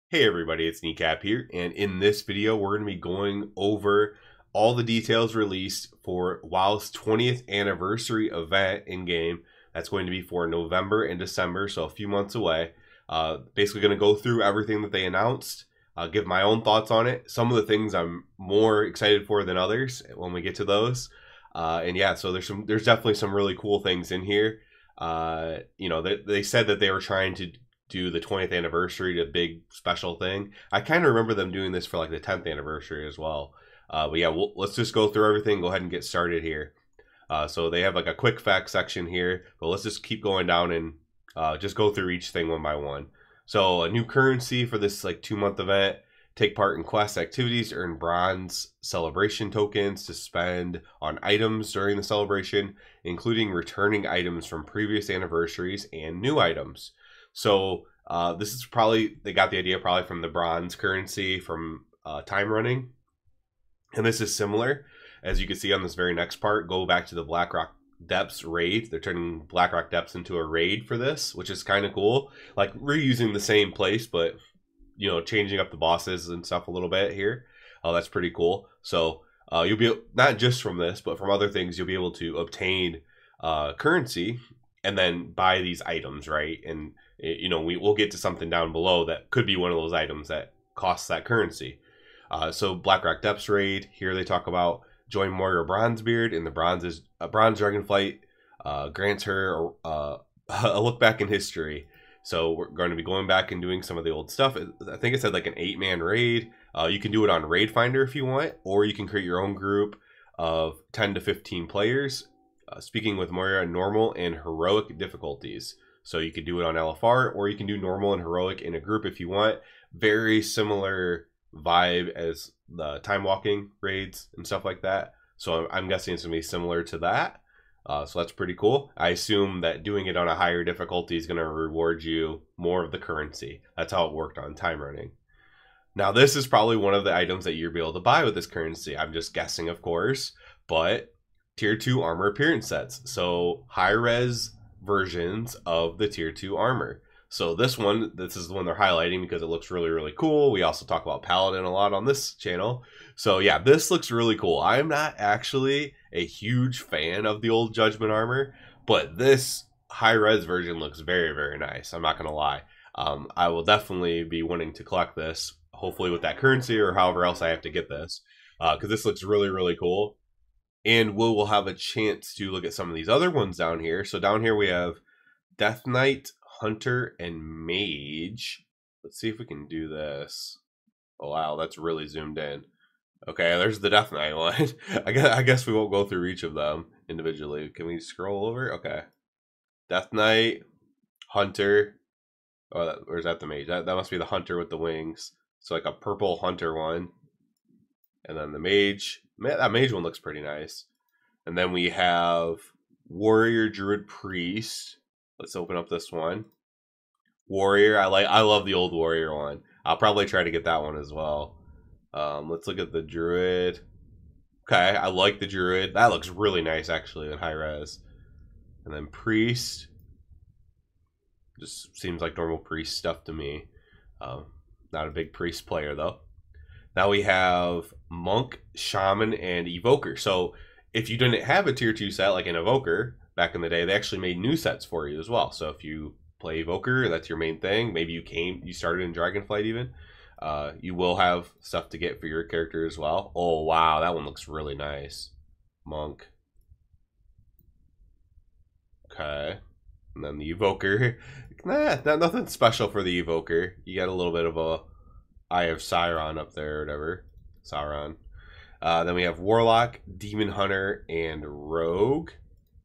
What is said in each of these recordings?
Hey everybody, it's Kneecap here, and in this video we're going to be going over all the details released for WoW's 20th anniversary event in-game. That's going to be for November and December, so a few months away. Basically going to go through everything that they announced, give my own thoughts on it, some of the things I'm more excited for than others when we get to those. And yeah, so there's definitely some really cool things in here. They said that they were trying to do the 20th anniversary to big special thing. I kind of remember them doing this for like the 10th anniversary as well. But yeah, let's just go through everything. Go ahead and get started here. So they have like a quick facts section here, but let's just keep going down and just go through each thing one by one. So a new currency for this like 2-month event. Take part in quest activities, earn bronze celebration tokens to spend on items during the celebration, including returning items from previous anniversaries and new items. So this is probably, they got the idea probably from the bronze currency from time running. And this is similar, as you can see on this very next part. Go back to the Blackrock Depths raid. They're turning Blackrock Depths into a raid for this, which is kind of cool. Like reusing the same place, but you know, changing up the bosses and stuff a little bit here. That's pretty cool. So you'll be, not just from this, but from other things, you'll be able to obtain currency and then buy these items, right? And you know, we'll get to something down below that could be one of those items that costs that currency. So Blackrock Depths raid, here they talk about join Warrior Bronzebeard in the Bronze Dragonflight, grants her a look back in history. So we're going to be going back and doing some of the old stuff. I think it said like an 8-man raid. You can do it on Raid Finder if you want, or you can create your own group of 10 to 15 players, speaking with Moira normal and heroic difficulties. So you can do it on LFR, or you can do normal and heroic in a group if you want. Very similar vibe as the time walking raids and stuff like that. So I'm guessing it's going to be similar to that. So that's pretty cool. I assume that doing it on a higher difficulty is going to reward you more of the currency. That's how it worked on time running. Now this is probably one of the items that you'll be able to buy with this currency. I'm just guessing, of course, but tier 2 armor appearance sets. So high res versions of the tier 2 armor. So this is the one they're highlighting because it looks really, really cool. We also talk about Paladin a lot on this channel. So yeah, this looks really cool. I'm not actually a huge fan of the old Judgment armor, but this high-res version looks very, very nice. I'm not going to lie. I will definitely be wanting to collect this, hopefully with that currency or however else I have to get this, because this looks really, really cool. And we'll have a chance to look at some of these other ones down here. So down here we have Death Knight, Hunter, and Mage. Let's see if we can do this. Oh wow, that's really zoomed in. Okay, there's the Death Knight one. I guess we won't go through each of them individually. Can we scroll over? Okay. Death Knight, Hunter. Oh, or is that the Mage? That must be the Hunter with the wings. So like a purple Hunter one. And then the Mage. Man, that Mage one looks pretty nice. And then we have Warrior, Druid, Priest. Let's open up this one. Warrior. I love the old Warrior one. I'll probably try to get that one as well. Let's look at the Druid. Okay, I like the Druid. That looks really nice actually in high res. And then Priest. Just seems like normal Priest stuff to me. Not a big Priest player though. Now we have Monk, Shaman, and Evoker. So if you didn't have a tier 2 set like an Evoker back in the day, they actually made new sets for you as well. So if you play Evoker, that's your main thing. Maybe you started in Dragonflight even. You will have stuff to get for your character as well. Oh wow, that one looks really nice. Monk. Okay. And then the Evoker. Nothing special for the Evoker. You got a little bit of a Eye of Sauron up there or whatever. Sauron. Then we have Warlock, Demon Hunter, and Rogue.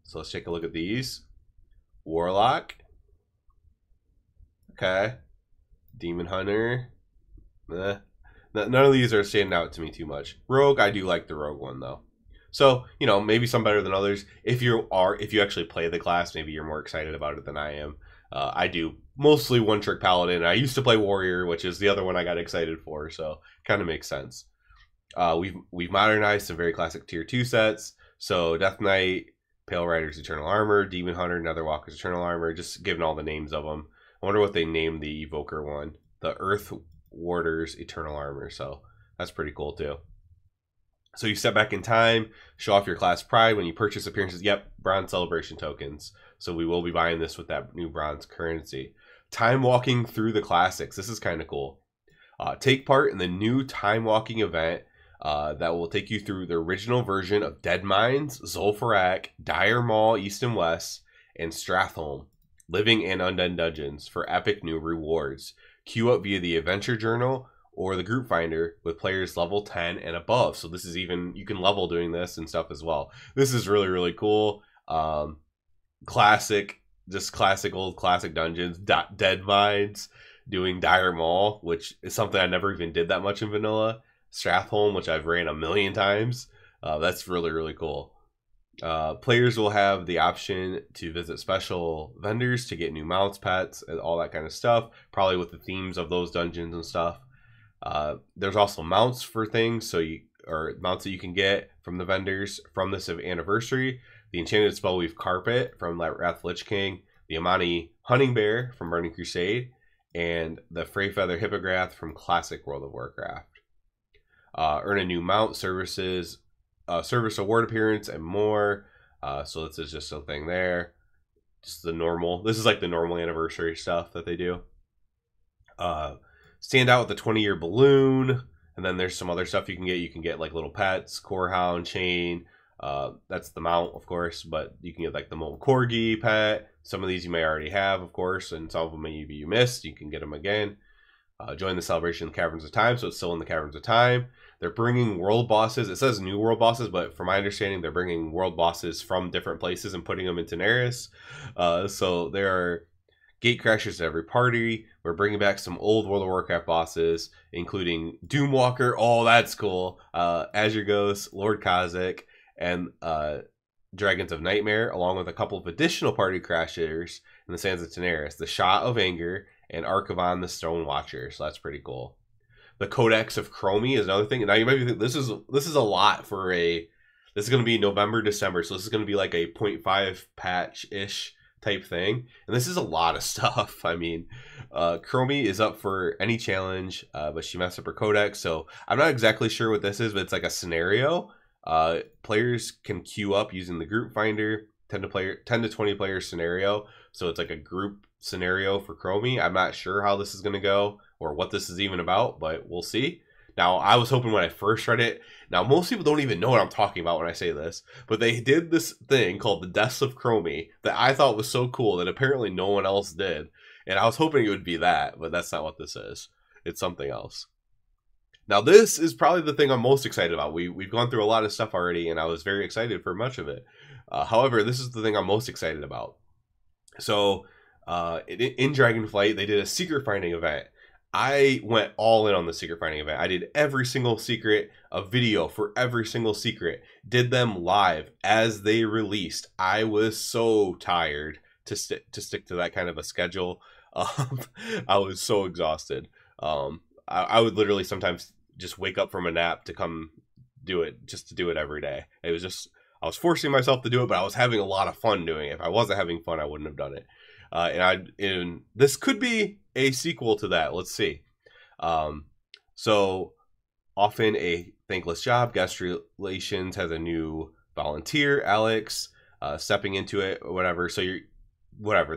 So let's take a look at these. Warlock. Okay. Demon Hunter. None of these are standing out to me too much. Rogue, I do like the Rogue one though. So, you know, maybe some better than others. If you actually play the class, maybe you're more excited about it than I am. I do mostly one-trick Paladin. I used to play Warrior, which is the other one I got excited for, so kind of makes sense. We've modernized some very classic tier 2 sets. So Death Knight, Pale Rider's Eternal Armor, Demon Hunter, Netherwalker's Eternal Armor, just giving all the names of them. I wonder what they named the Evoker one. The Earth Warder's Eternal Armor. So that's pretty cool too. So you step back in time, show off your class pride when you purchase appearances. Yep, bronze celebration tokens. So we will be buying this with that new bronze currency. Time walking through the classics. This is kind of cool. Take part in the new time walking event that will take you through the original version of Dead Mines, Zul'Farrak, Dire Maul East and West, and Stratholme, Living and Undead Dungeons for epic new rewards. Queue up via the Adventure Journal or the Group Finder with players level 10 and above. So this is even, you can level doing this and stuff as well. This is really, really cool. Classic, just classic old classic dungeons. Dead Mines, doing Dire Maul, which is something I never even did that much in vanilla. Stratholme, which I've ran a million times. That's really, really cool. Players will have the option to visit special vendors to get new mounts, pets, and all that kind of stuff, probably with the themes of those dungeons and stuff. There's also mounts for things, or mounts that you can get from the vendors from this anniversary. The Enchanted Spellweave Carpet from Wrath Lich King, the Amani Hunting Bear from Burning Crusade, and the Freyfeather Hippogriff from Classic World of Warcraft. Earn a new mount, services, service award appearance, and more. So this is just a thing there. Just the normal. This is like the normal anniversary stuff that they do. Stand out with the 20-year balloon. And then there's some other stuff you can get. You can get like little pets, Corehound, Chain. That's the mount, of course. But you can get like the Mole Corgi pet. Some of these you may already have, of course. And some of them maybe you missed. You can get them again. Join the celebration in the Caverns of Time. So it's still in the Caverns of Time. They're bringing world bosses. It says new world bosses, but from my understanding, they're bringing world bosses from different places and putting them into Neris. So there are gate crashers at every party. We're bringing back some old World of Warcraft bosses, including Doomwalker. Oh, that's cool. Azure Ghost, Lord Kha'Zix, and Dragons of Nightmare, along with a couple of additional party crashers in the Sands of Teneris. The Shot of Anger and Archivon the Stone Watcher. So that's pretty cool. The Codex of Chromie is another thing. Now you might be thinking, this is a lot for a. This is going to be November, December, so this is going to be like a 0.5 patch-ish type thing, and this is a lot of stuff. I mean, Chromie is up for any challenge, but she messed up her Codex, so I'm not exactly sure what this is, but it's like a scenario. Players can queue up using the Group Finder, 10 to 20 player scenario, so it's like a group scenario for Chromie. I'm not sure how this is going to go or what this is even about, but we'll see. Now, I was hoping when I first read it, now most people don't even know what I'm talking about when I say this, but they did this thing called the Deaths of Chromie that I thought was so cool that apparently no one else did, and I was hoping it would be that, but that's not what this is. It's something else. Now, this is probably the thing I'm most excited about. We've gone through a lot of stuff already, and I was very excited for much of it. However, this is the thing I'm most excited about. So, in Dragonflight, they did a secret finding event. I went all in on the secret finding event. I did every single secret, a video for every single secret, did them live as they released. I was so tired to stick to that kind of a schedule. I was so exhausted. I would literally sometimes just wake up from a nap to come do it, just to do it every day. It was just, I was forcing myself to do it, but I was having a lot of fun doing it. If I wasn't having fun, I wouldn't have done it. And this could be a sequel to that. Let's see. So often a thankless job. Guest Relations has a new volunteer, Alex, stepping into it or whatever. So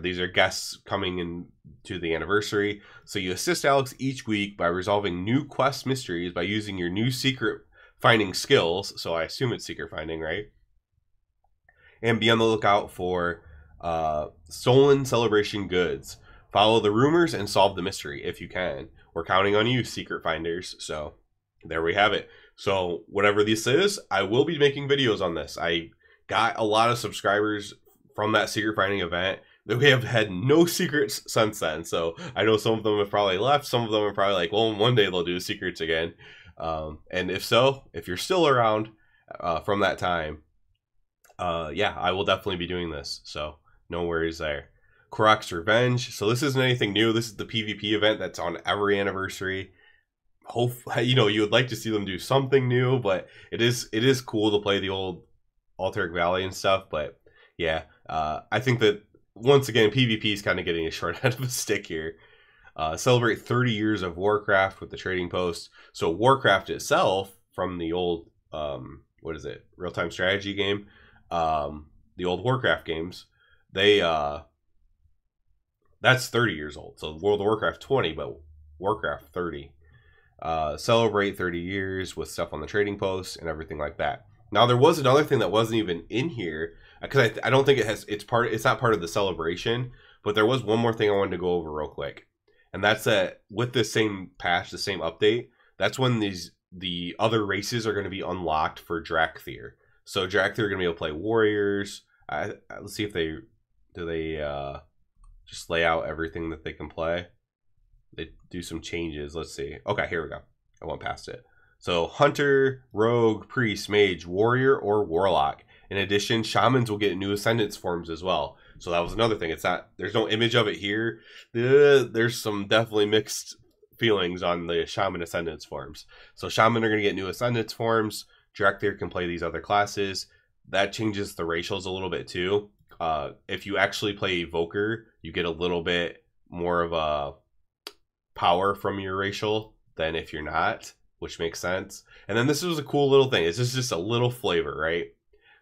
these are guests coming in to the anniversary. So you assist Alex each week by resolving new quest mysteries by using your new secret finding skills. So I assume it's secret finding, right? And be on the lookout for stolen celebration goods. Follow the rumors and solve the mystery if you can. We're counting on you, secret finders. So there we have it. So whatever this is, I will be making videos on this. I got a lot of subscribers from that secret finding event. We have had no secrets since then. So I know some of them have probably left. Some of them are probably like, well, one day they'll do secrets again. And if so, if you're still around from that time, yeah, I will definitely be doing this. So no worries there. Korok's Revenge. So this isn't anything new. This is the PvP event that's on every anniversary. Hopefully, you know, you would like to see them do something new, but it is cool to play the old Alteric Valley and stuff. But yeah, I think that once again PvP is kind of getting a short end of a stick here. Celebrate 30 years of Warcraft with the trading post. So Warcraft itself, from the old what is it, real-time strategy game, the old Warcraft games, they that's 30 years old. So World of Warcraft 20, but Warcraft 30. Celebrate 30 years with stuff on the trading post and everything like that. Now there was another thing that wasn't even in here, because I don't think it has, it's not part of the celebration, but there was one more thing I wanted to go over real quick. And that's that with this same patch, the same update, that's when the other races are going to be unlocked for Drakthir. So Drakthir are going to be able to play warriors. Let's see if they just lay out everything that they can play. They do some changes. Let's see. Okay, here we go. I went past it. So hunter, rogue, priest, mage, warrior, or warlock. In addition, shamans will get new ascendance forms as well. So that was another thing. It's not, there's no image of it here. There's some definitely mixed feelings on the shaman ascendance forms. So shaman are going to get new ascendance forms. Drakthir can play these other classes. That changes the racials a little bit too. If you actually play Evoker, you get a little bit more of a power from your racial than if you're not, which makes sense. And then this was a cool little thing. It's just a little flavor, right?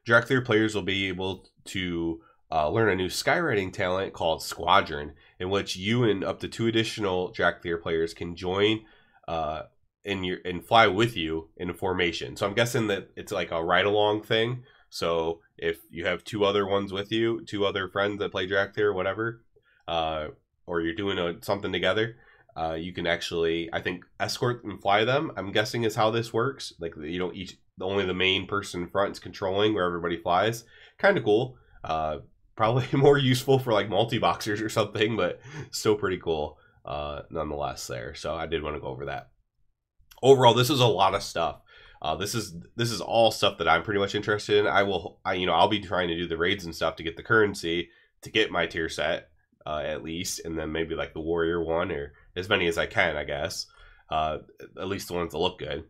Drakthir players will be able to learn a new skywriting talent called Squadron, in which you and up to 2 additional Drakthir players can join and fly with you in a formation. So I'm guessing that it's like a ride-along thing. So if you have 2 other ones with you, 2 other friends that play Drakthir or whatever, or you're doing something together, you can actually, I think, escort and fly them. I'm guessing is how this works. Like, you know, only the main person in front is controlling where everybody flies. Kind of cool. Probably more useful for like multi-boxers or something, but still pretty cool nonetheless there. So I did want to go over that. Overall, this is a lot of stuff. This is all stuff that I'm pretty much interested in. I'll be trying to do the raids and stuff to get the currency to get my tier set at least, and then maybe like the warrior one, or as many as I can, I guess. At least the ones that look good.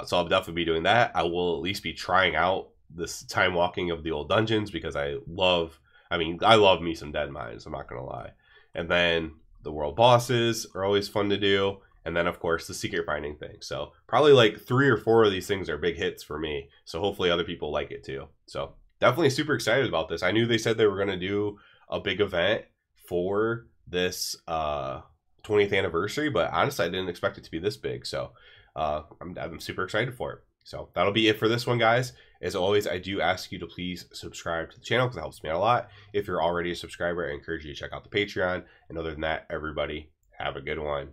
So I'll definitely be doing that. I will at least be trying out this time walking of the old dungeons, because I love me some Dead Mines, I'm not gonna lie. And then the world bosses are always fun to do. And then, of course, the secret finding thing. So probably like 3 or 4 of these things are big hits for me. So hopefully other people like it too. So definitely super excited about this. I knew they said they were going to do a big event for this 20th anniversary, but honestly, I didn't expect it to be this big. So I'm super excited for it. So that'll be it for this one, guys. As always, I do ask you to please subscribe to the channel, because it helps me out a lot. If you're already a subscriber, I encourage you to check out the Patreon. And other than that, everybody, have a good one.